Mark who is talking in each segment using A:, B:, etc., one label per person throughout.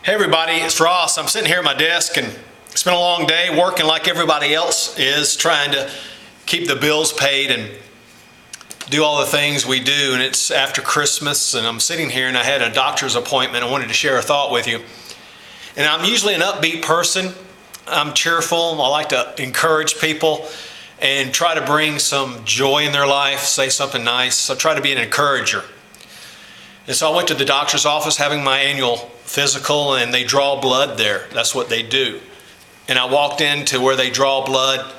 A: Hey everybody, it's Ross. I'm sitting here at my desk and it's been a long day working like everybody else is, trying to keep the bills paid and do all the things we do. And it's after Christmas and I'm sitting here and I had a doctor's appointment. I wanted to share a thought with you. And I'm usually an upbeat person. I'm cheerful. I like to encourage people and try to bring some joy in their life, say something nice. So I try to be an encourager. And so I went to the doctor's office having my annual physical, and they draw blood there. That's what they do. And I walked into where they draw blood,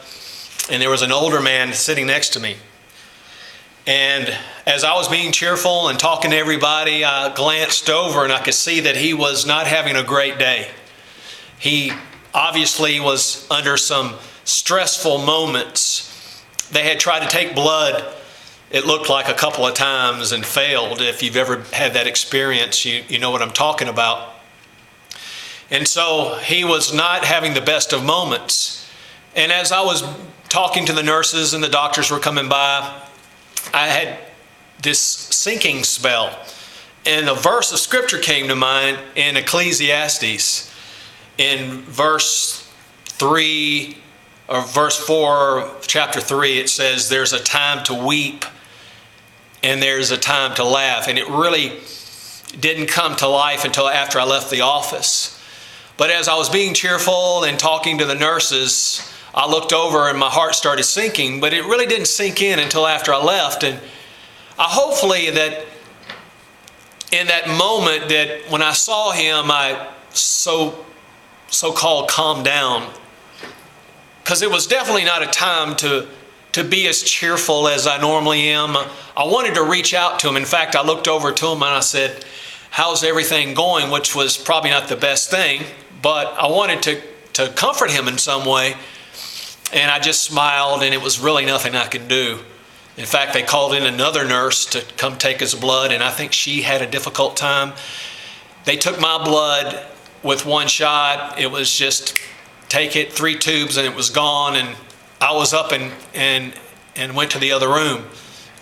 A: and there was an older man sitting next to me. And as I was being cheerful and talking to everybody, I glanced over and I could see that he was not having a great day. He obviously was under some stressful moments. They had tried to take blood, it looked like, a couple of times and failed. If you've ever had that experience, you know what I'm talking about. And so he was not having the best of moments. And as I was talking to the nurses and the doctors were coming by, I had this sinking spell. And a verse of scripture came to mind in Ecclesiastes. In verse 3 or verse 4, chapter 3, it says, "There's a time to weep and there's a time to laugh." And it really didn't come to life until after I left the office. But as I was being cheerful and talking to the nurses, I looked over and my heart started sinking, but it really didn't sink in until after I left. And hopefully that in that moment, that when I saw him, I so-called calmed down. Because it was definitely not a time to be as cheerful as I normally am. I wanted to reach out to him. In fact, I looked over to him and I said, "How's everything going?" Which was probably not the best thing, but I wanted to comfort him in some way. And I just smiled, and it was really nothing I could do. In fact, they called in another nurse to come take his blood, and I think she had a difficult time. They took my blood with one shot. It was just take it, 3 tubes, and it was gone. And I was up and went to the other room.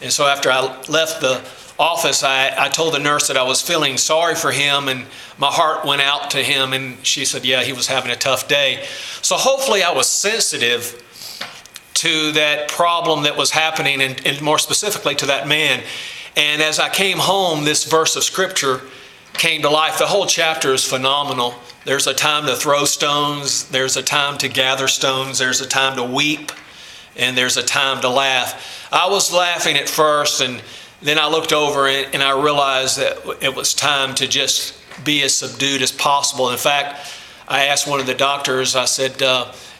A: And so after I left the office, I told the nurse that I was feeling sorry for him, and my heart went out to him, and she said, yeah, he was having a tough day. So hopefully I was sensitive to that problem that was happening, and more specifically to that man. And as I came home, this verse of scripture came to life. The whole chapter is phenomenal. There's a time to throw stones, there's a time to gather stones, there's a time to weep, and there's a time to laugh. I was laughing at first, and then I looked over and I realized that it was time to just be as subdued as possible. In fact, I asked one of the doctors, I said,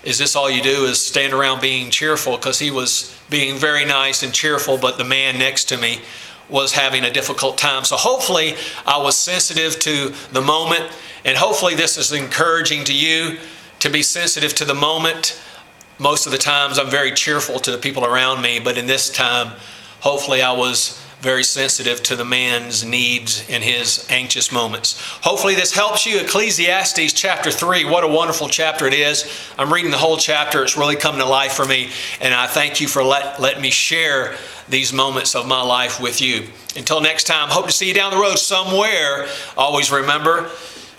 A: is this all you do, is stand around being cheerful? Because he was being very nice and cheerful, but the man next to me was having a difficult time. So hopefully I was sensitive to the moment, and hopefully this is encouraging to you to be sensitive to the moment. Most of the times I'm very cheerful to the people around me, but in this time, hopefully I was very sensitive to the man's needs in his anxious moments. Hopefully this helps you. Ecclesiastes chapter 3, what a wonderful chapter it is. I'm reading the whole chapter. It's really come to life for me, and I thank you for letting me share these moments of my life with you. Until next time, hope to see you down the road somewhere. Always remember,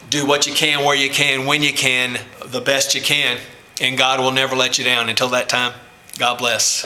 A: do what you can, where you can, when you can, the best you can, and God will never let you down. Until that time, God bless.